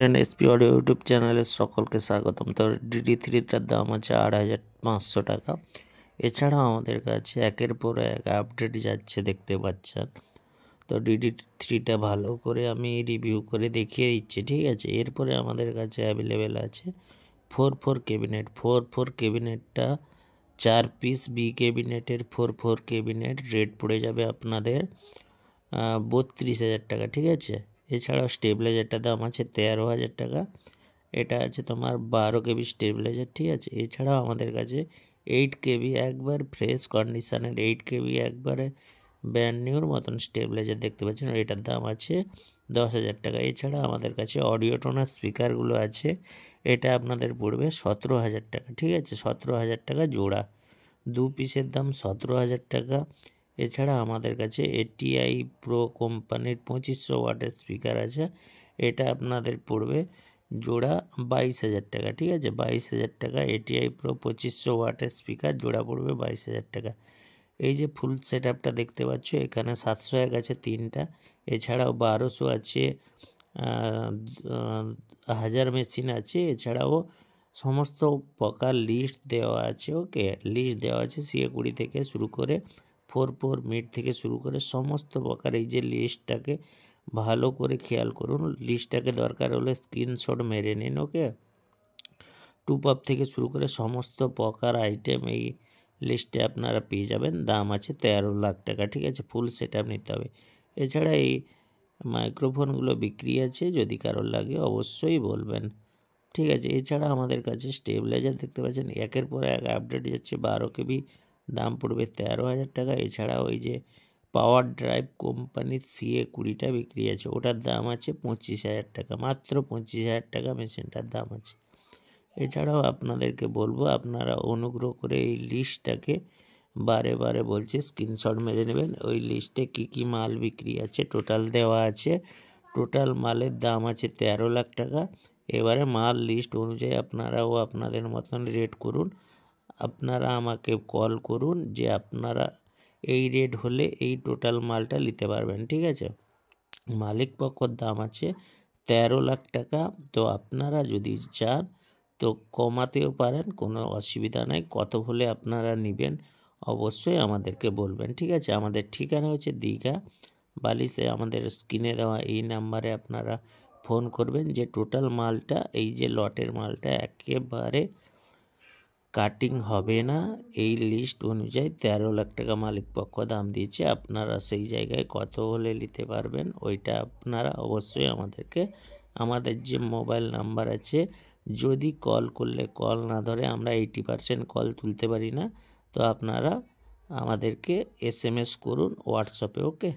SP audio YouTube চ্যানেলের সকলকে স্বাগতম। তো DD3টার দাম আছে 8,500 টাকা। এছাড়াও আমাদের কাছে একের পর এক আপডেট যাচ্ছে, দেখতে পাচ্ছেন। তো DD3টা ভালো করে আমি রিভিউ করে দেখিয়ে দিচ্ছি, ঠিক আছে। এরপরে আমাদের কাছে অ্যাভেলেবেল আছে 4 ক্যাবিনেট। 4 ক্যাবিনেটটা 4 পিস বি ক্যাবিনেটের 4 ক্যাবিনেট রেট পড়ে যাবে আপনাদের 32,000 টাকা, ঠিক আছে। এছাড়াও স্টেবিলাইজারটার দাম আছে 13,000 টাকা। এটা আছে তোমার 12 কেবি স্টেবিলাইজার, ঠিক আছে। এছাড়াও আমাদের কাছে 8 কেবি একবার ফ্রেশ কন্ডিশনের 8 কেবি একবারে ব্র্যান্ড নিউর মতন স্টেবিলাইজার দেখতে পাচ্ছেন, এটার দাম আছে 10,000 টাকা। এছাড়া আমাদের কাছে অডিও টোনার স্পিকারগুলো আছে, এটা আপনাদের পড়বে 17,000 টাকা, ঠিক আছে। 17,000 টাকা জোড়া, 2 পিসের দাম 17,000 টাকা। এছাড়া আমাদের কাছে ATI প্রো কোম্পানির 2500 ওয়াটের স্পিকার আছে, এটা আপনাদের পড়বে জোড়া 22,000 টাকা, ঠিক আছে। 22,000 টাকা ATI প্রো 2500 ওয়াটের স্পিকার জোড়া পড়বে 22,000 টাকা। এই যে ফুল সেট আপটা দেখতে পাচ্ছ, এখানে 701 আছে 3টা, এছাড়াও 1200 আছে, 1000 মেশিন আছে। এছাড়াও সমস্ত প্রকার লিস্ট দেওয়া আছে, ওকে। লিস্ট দেওয়া আছে CA20 থেকে শুরু করে 4 মিড থেকে শুরু করে সমস্ত প্রকার। এই যে লিস্টটাকে ভালো করে খেয়াল করুন, লিস্টটাকে দরকার হলে স্ক্রিনশট মেরে নিন, ওকে। টুপআপ থেকে শুরু করে সমস্ত প্রকার আইটেম এই লিস্টে আপনারা পেয়ে যাবেন। দাম আছে 13 লাখ টাকা, ঠিক আছে। ফুল সেট আপ নিতে হবে। এছাড়া এই মাইক্রোফোনগুলো বিক্রি আছে, যদি কারোর লাগে অবশ্যই বলবেন, ঠিক আছে। এছাড়া আমাদের কাছে স্টেবিলাইজার দেখতে পাচ্ছেন একের পর এক আপডেট যাচ্ছে। 12 কেবি দাম পড়বে 13,000 টাকা। এছাড়াও ওই যে পাওয়ার ড্রাইভ কোম্পানির CA20টা বিক্রি আছে, ওটার দাম আছে 25,000 টাকা, মাত্র 25,000 টাকা মেশিনটার দাম আছে। এছাড়াও আপনাদেরকে বলবো, আপনারা অনুগ্রহ করে এই লিস্টটাকে বারে বারে বলছি স্ক্রিনশট মেরে নেবেন। ওই লিস্টে কি কি মাল বিক্রি আছে টোটাল দেওয়া আছে। টোটাল মালের দাম আছে 13 লাখ টাকা। এবারে মাল লিস্ট অনুযায়ী আপনারাও আপনাদের মতন রেট করুন। আপনারা আমাকে কল করুন যে আপনারা এই রেট হলে এই টোটাল মালটা নিতে পারবেন, ঠিক আছে। মালিক পক্ষর দাম আছে 13 লাখ টাকা। তো আপনারা যদি চান তো কমাতেও পারেন, কোনো অসুবিধা নেই। কত হলে আপনারা নেবেন অবশ্যই আমাদেরকে বলবেন, ঠিক আছে। আমাদের ঠিকানা হচ্ছে দীঘা বালিশে। আমাদের স্ক্রিনে দেওয়া এই নাম্বারে আপনারা ফোন করবেন যে টোটাল মালটা, এই যে লটের মালটা একেবারে কাটিং হবে না, এই লিস্ট অনুযায়ী 13 লাখ টাকা মালিক পক্ষ দাম দিয়েছে। আপনারা সেই জায়গায় কত হলে নিতে পারবেন ওইটা আপনারা অবশ্যই আমাদেরকে, আমাদের যে মোবাইল নাম্বার আছে, যদি কল করলে কল না ধরে, আমরা 80% কল তুলতে পারি না, তো আপনারা আমাদেরকে SMS করুন হোয়াটসঅ্যাপে, ওকে।